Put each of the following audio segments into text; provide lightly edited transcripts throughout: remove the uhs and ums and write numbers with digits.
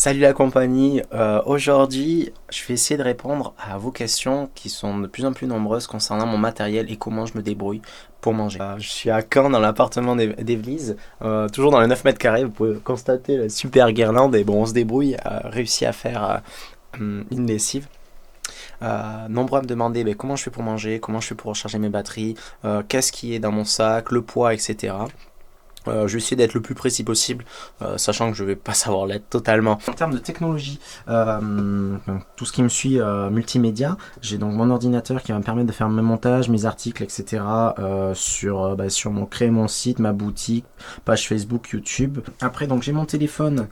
Salut la compagnie, aujourd'hui je vais essayer de répondre à vos questions qui sont de plus en plus nombreuses concernant mon matériel et comment je me débrouille pour manger. Je suis à Caen dans l'appartement d'Évelise, toujours dans les 9 mètres carrés, vous pouvez constater la super guirlande et bon on se débrouille, réussi à faire une lessive. Nombreux à me demander comment je fais pour manger, comment je fais pour recharger mes batteries, qu'est-ce qui est dans mon sac, le poids, etc. Je vais essayer d'être le plus précis possible, sachant que je vais pas savoir l'être totalement. En termes de technologie, tout ce qui me suit multimédia, j'ai donc mon ordinateur qui va me permettre de faire mes montages, mes articles, etc. Créer mon site, ma boutique, page Facebook, YouTube. Après, donc j'ai mon téléphone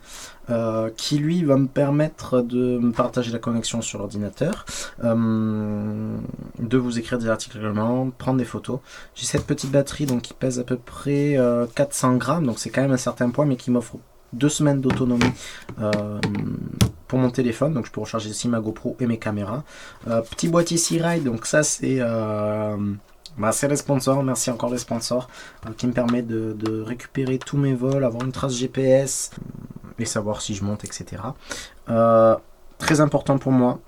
qui lui va me permettre de me partager la connexion sur l'ordinateur, de vous écrire des articles régulièrement, prendre des photos. J'ai cette petite batterie donc qui pèse à peu près 400 grammes, donc c'est quand même un certain poids, mais qui m'offre 2 semaines d'autonomie pour mon téléphone, donc je peux recharger ici ma GoPro et mes caméras. Petit boîtier Searide, donc ça c'est les sponsors, merci encore les sponsors, qui me permet de récupérer tous mes vols, avoir une trace GPS et savoir si je monte, etc. Très important pour moi,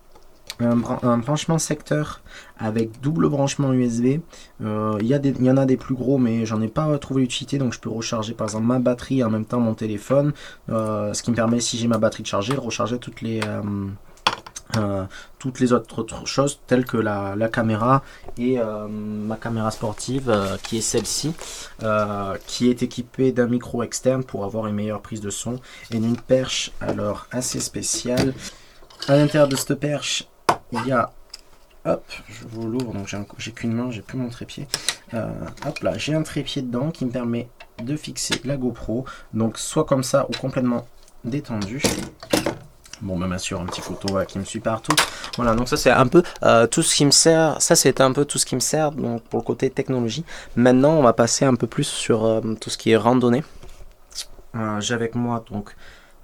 un branchement secteur avec double branchement USB. Il y en a des plus gros, mais j'en ai pas trouvé l'utilité, donc je peux recharger par exemple ma batterie et en même temps mon téléphone, ce qui me permet, si j'ai ma batterie de charger, de recharger toutes les autres choses telles que la caméra et ma caméra sportive qui est celle-ci, qui est équipée d'un micro externe pour avoir une meilleure prise de son et d'une perche alors assez spéciale. À l'intérieur de cette perche, il y a, hop, je vous l'ouvre, donc j'ai qu'une main, j'ai plus mon trépied. Hop là, j'ai un trépied dedans qui me permet de fixer la GoPro, donc soit comme ça ou complètement détendu. Bon, bien sûr, un petit photo qui me suit partout. Voilà, donc ça c'est un peu tout ce qui me sert. Ça c'est un peu tout ce qui me sert donc, pour le côté technologie. Maintenant, on va passer un peu plus sur tout ce qui est randonnée. J'ai avec moi donc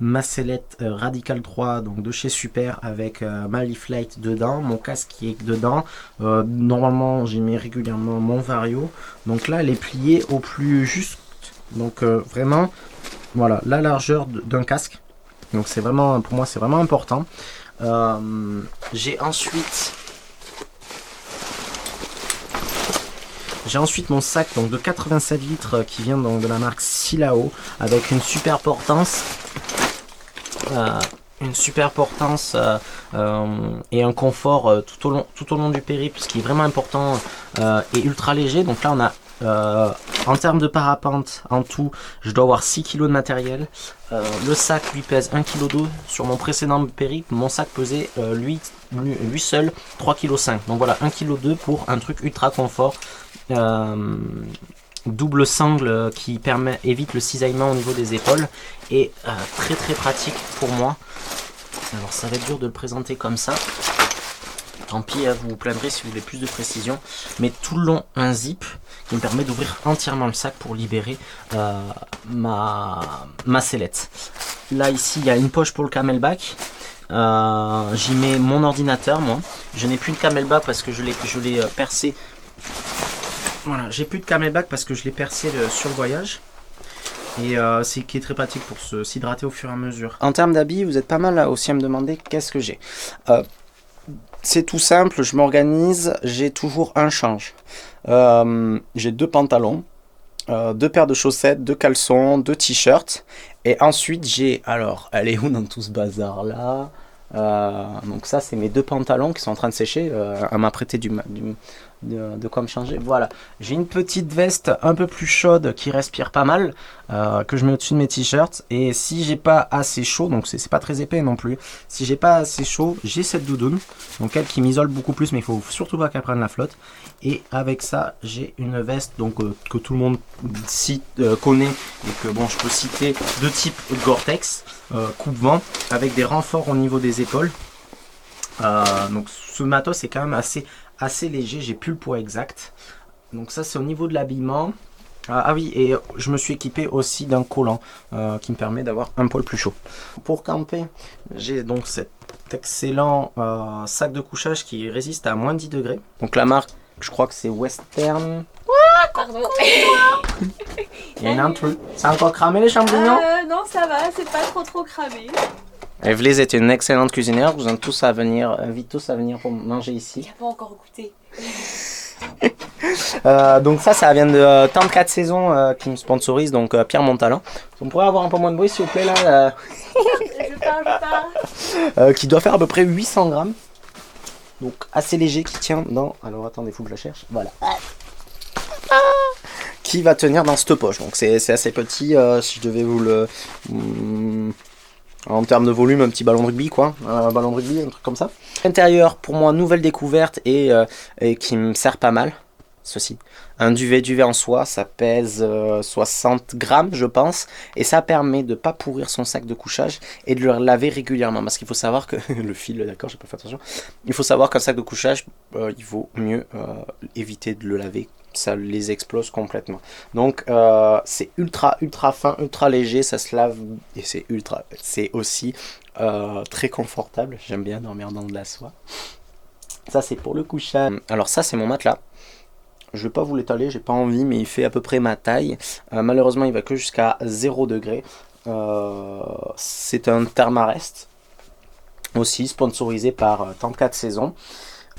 ma sellette Radical 3 donc de chez Super avec ma Leaf Light dedans, mon casque qui est dedans. Normalement, j'y mets régulièrement mon Vario. Donc là, elle est pliée au plus juste. Donc vraiment, voilà, la largeur d'un casque. Donc c'est vraiment, pour moi c'est vraiment important. J'ai ensuite mon sac donc de 87 litres qui vient donc de la marque Silao avec une super portance. Et un confort tout au long du périple, ce qui est vraiment important, et ultra léger. Donc là on a en termes de parapente, en tout, je dois avoir 6 kg de matériel. Le sac lui pèse 1,2 kg. Sur mon précédent périple, mon sac pesait lui seul 3,5 kg. Donc voilà, 1,2 kg pour un truc ultra confort. Double sangle qui évite le cisaillement au niveau des épaules et très très pratique pour moi. Alors ça va être dur de le présenter comme ça. Tant pis, vous vous plaindrez si vous voulez plus de précision. Mais tout le long, un zip qui me permet d'ouvrir entièrement le sac pour libérer ma sellette. Là, ici, il y a une poche pour le camelback. J'y mets mon ordinateur, moi. Je n'ai plus de camelback parce que je l'ai percé. Voilà, j'ai plus de camelback parce que je l'ai percé sur le voyage. Et c'est qui est très pratique pour s'hydrater au fur et à mesure. En termes d'habits, vous êtes pas mal là aussi à me demander qu'est-ce que j'ai. C'est tout simple, je m'organise, j'ai toujours un change. J'ai 2 pantalons, 2 paires de chaussettes, 2 caleçons, 2 t-shirts. Et ensuite j'ai, alors, elle est où dans tout ce bazar là? Donc ça c'est mes 2 pantalons qui sont en train de sécher. Elle m'a prêté de quoi me changer. Voilà, j'ai une petite veste un peu plus chaude qui respire pas mal, que je mets au-dessus de mes t-shirts. Et si j'ai pas assez chaud, donc c'est pas très épais non plus, si j'ai pas assez chaud, j'ai cette doudoune, donc elle qui m'isole beaucoup plus, mais il faut surtout pas qu'elle prenne la flotte. Et avec ça j'ai une veste donc que tout le monde connaît et que bon je peux citer de type Gore-Tex, coupe-vent avec des renforts au niveau des épaules. Donc ce matos est quand même assez léger, j'ai plus le poids exact. Donc ça c'est au niveau de l'habillement. Ah oui, et je me suis équipé aussi d'un collant qui me permet d'avoir un poil plus chaud. Pour camper, j'ai donc cet excellent sac de couchage qui résiste à moins de 10 degrés. Donc la marque, je crois que c'est Western. Pardon. Il y a une intrus. C'est encore cramé les champignons? Non, ça va, c'est pas trop cramé. Evelyse est une excellente cuisinière, je vous invite tous à venir pour manger ici. Il n'a pas encore goûté. Donc ça vient de 34 saisons qui me sponsorise, donc Pierre Montalon. On pourrait avoir un peu moins de bruit s'il vous plaît là. Je parle. Qui doit faire à peu près 800 grammes. Donc assez léger, qui tient dans... Alors attendez, il faut que je la cherche. Voilà. Qui va tenir dans cette poche. Donc c'est assez petit, si je devais vous le... En termes de volume, un petit ballon de rugby quoi. Un ballon de rugby, un truc comme ça. Intérieur, pour moi, nouvelle découverte et qui me sert pas mal. Ceci. Un duvet en soie, ça pèse 60 grammes je pense, et ça permet de ne pas pourrir son sac de couchage et de le laver régulièrement, parce qu'il faut savoir que, le fil d'accord, j'ai pas fait attention, il faut savoir qu'un sac de couchage, il vaut mieux éviter de le laver, ça les explose complètement. Donc c'est ultra fin, ultra léger, ça se lave, et c'est aussi très confortable, j'aime bien dormir dans de la soie. Ça c'est pour le couchage. Alors ça c'est mon matelas. Je vais pas vous l'étaler, j'ai pas envie, mais il fait à peu près ma taille. Malheureusement, il va que jusqu'à 0 degré. C'est un Thermarest, aussi sponsorisé par 34 saisons.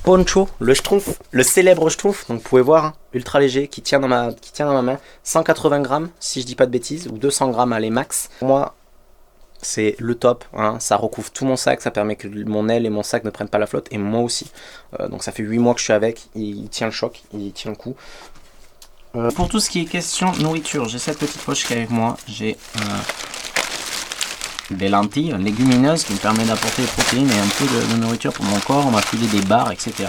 Poncho, le Schtroumpf, le célèbre Schtroumpf, donc vous pouvez voir, hein, ultra léger, qui tient dans ma main. 180 grammes, si je dis pas de bêtises, ou 200 grammes à les max. Pour moi, c'est le top, hein. Ça recouvre tout mon sac, ça permet que mon aile et mon sac ne prennent pas la flotte, et moi aussi. Donc ça fait 8 mois que je suis avec, il tient le choc, il tient le coup. Pour tout ce qui est question nourriture, j'ai cette petite poche qui est avec moi, j'ai des lentilles légumineuses qui me permettent d'apporter des protéines et un peu de nourriture pour mon corps. On m'a filé des barres, etc.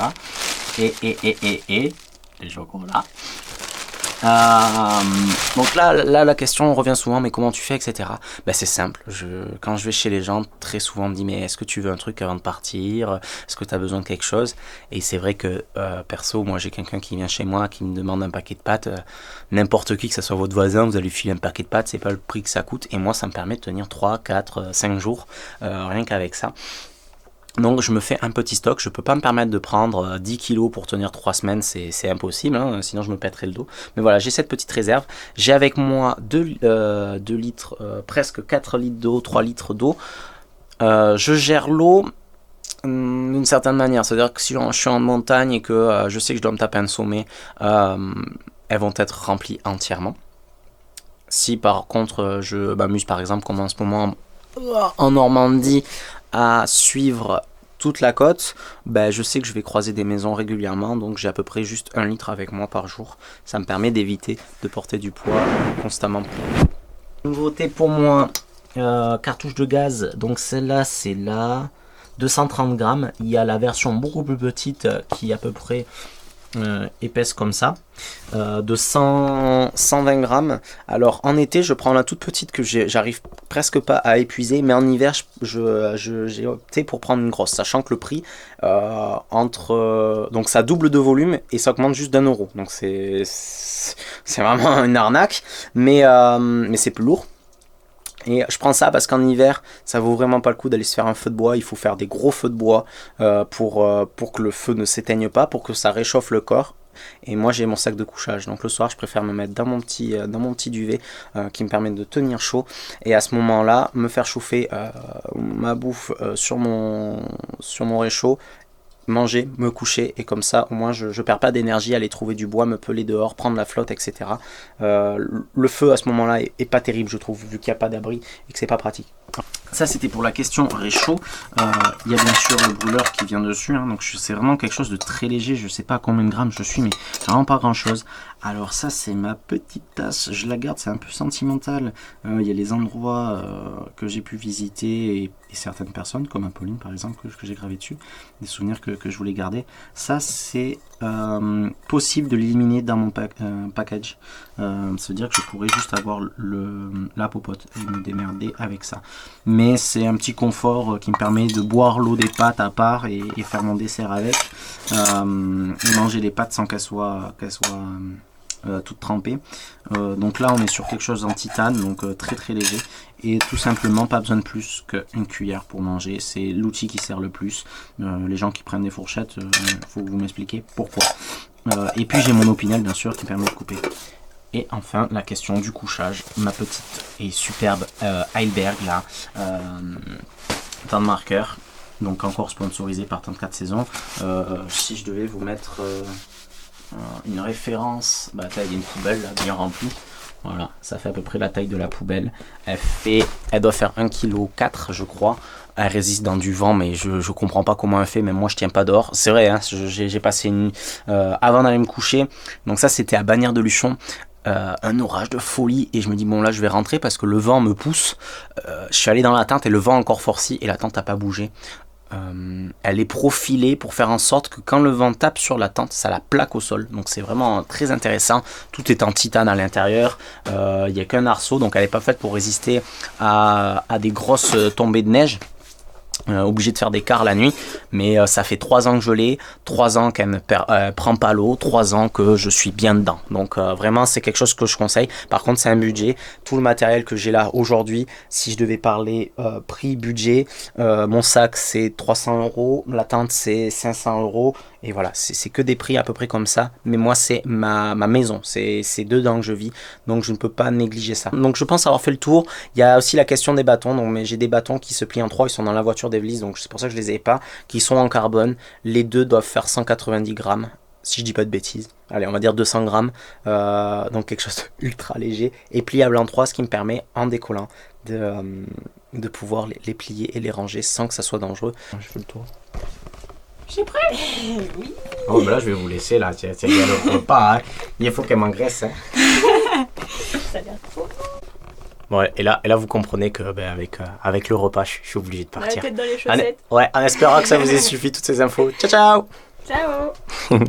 Et des chocolats. Donc là, la question revient souvent, mais comment tu fais, etc. Ben, c'est simple, quand je vais chez les gens, très souvent on me dit, mais est-ce que tu veux un truc avant de partir, est-ce que tu as besoin de quelque chose? Et c'est vrai que perso, moi j'ai quelqu'un qui vient chez moi, qui me demande un paquet de pâtes, n'importe qui, que ce soit votre voisin, vous allez lui filer un paquet de pâtes, c'est pas le prix que ça coûte, et moi ça me permet de tenir 3, 4, 5 jours, rien qu'avec ça. Donc je me fais un petit stock, je peux pas me permettre de prendre 10 kilos pour tenir 3 semaines, c'est impossible, hein, sinon je me pèterais le dos. Mais voilà, j'ai cette petite réserve, j'ai avec moi 2 litres, presque 4 litres d'eau, 3 litres d'eau. Je gère l'eau d'une certaine manière, c'est-à-dire que si je suis en montagne et que je sais que je dois me taper un sommet, elles vont être remplies entièrement. Si par contre je m'amuse par exemple comme en ce moment en Normandie à suivre toute la côte, je sais que je vais croiser des maisons régulièrement, donc j'ai à peu près juste 1 litre avec moi par jour. Ça me permet d'éviter de porter du poids constamment. Nouveauté pour moi, cartouche de gaz, donc celle-là c'est la 230 grammes. Il y a la version beaucoup plus petite qui est à peu près épaisse comme ça, de 120 grammes. Alors en été je prends la toute petite que j'arrive presque pas à épuiser, mais en hiver j'ai opté pour prendre une grosse, sachant que le prix donc ça double de volume et ça augmente juste d'1 euro, donc c'est vraiment une arnaque, mais c'est plus lourd. Et je prends ça parce qu'en hiver, ça vaut vraiment pas le coup d'aller se faire un feu de bois. Il faut faire des gros feux de bois pour que le feu ne s'éteigne pas, pour que ça réchauffe le corps. Et moi j'ai mon sac de couchage, donc le soir je préfère me mettre dans mon petit duvet qui me permet de tenir chaud, et à ce moment là me faire chauffer ma bouffe sur mon réchaud, manger, me coucher, et comme ça au moins je perds pas d'énergie à aller trouver du bois, me peler dehors, prendre la flotte, etc. Le feu à ce moment là est pas terrible je trouve, vu qu'il n'y a pas d'abri et que c'est pas pratique. Ça c'était pour la question réchaud. Il y a bien sûr le brûleur qui vient dessus, hein, donc c'est vraiment quelque chose de très léger, je sais pas à combien de grammes je suis, mais vraiment pas grand chose. Alors ça c'est ma petite tasse, je la garde, c'est un peu sentimental. Il y a les endroits que j'ai pu visiter et certaines personnes comme Apolline par exemple que j'ai gravé dessus, des souvenirs que je voulais garder. Ça c'est possible de l'éliminer dans mon package, c'est-à-dire que je pourrais juste avoir la popote et me démerder avec ça. Mais c'est un petit confort qui me permet de boire l'eau des pâtes à part et faire mon dessert avec, et manger les pâtes sans qu'elles soient toutes trempées. Donc là on est sur quelque chose en titane, donc très très léger, et tout simplement pas besoin de plus qu'une cuillère pour manger. C'est l'outil qui sert le plus. Les gens qui prennent des fourchettes, faut vous m'expliquer pourquoi. Et puis j'ai mon opinel bien sûr qui permet de couper. Et enfin la question du couchage, ma petite et superbe Heilberg là, Temps de marqueur, donc encore sponsorisé par 34 saisons. Si je devais vous mettre une référence, bah, taille d'une poubelle là, bien remplie. Voilà, ça fait à peu près la taille de la poubelle. Elle doit faire 1,4 kg je crois. Elle résiste dans du vent, mais je comprends pas comment elle fait, même moi je tiens pas dehors. C'est vrai, hein, j'ai passé une nuit avant d'aller me coucher. Donc ça c'était à Bagnères de Luchon. Un orage de folie et je me dis bon là je vais rentrer parce que le vent me pousse. Je suis allé dans la tente et le vent a encore forci et la tente n'a pas bougé. Elle est profilée pour faire en sorte que quand le vent tape sur la tente, ça la plaque au sol. Donc c'est vraiment très intéressant. Tout est en titane à l'intérieur. Il n'y a qu'un arceau, donc elle n'est pas faite pour résister à des grosses tombées de neige. Obligé de faire des quarts la nuit, mais ça fait 3 ans que je l'ai, 3 ans qu'elle ne prend pas l'eau, 3 ans que je suis bien dedans. Donc vraiment c'est quelque chose que je conseille. Par contre c'est un budget. Tout le matériel que j'ai là aujourd'hui, si je devais parler prix budget, mon sac c'est 300 €, la tente c'est 500 €. Et voilà, c'est que des prix à peu près comme ça. Mais moi, c'est ma maison. C'est dedans que je vis. Donc, je ne peux pas négliger ça. Donc, je pense avoir fait le tour. Il y a aussi la question des bâtons. Donc, j'ai des bâtons qui se plient en 3. Ils sont dans la voiture d'Evelysse. Donc, c'est pour ça que je les ai pas. Qui sont en carbone. Les deux doivent faire 190 grammes. Si je dis pas de bêtises. Allez, on va dire 200 grammes. Donc, quelque chose d'ultra léger. Et pliable en 3, ce qui me permet, en décollant, de pouvoir les plier et les ranger sans que ça soit dangereux. Je fais le tour. J'ai prêt. Oui. Oh, ben là, je vais vous laisser, là. Tiens, il y a le repas, hein. Il faut qu'elle m'engraisse, hein. Ça a l'air trop. Bon, et là, vous comprenez que, avec le repas, je suis obligé de partir. La tête dans les chaussettes. Ouais, en espérant que ça vous ait suffi, toutes ces infos. Ciao, ciao. Ciao.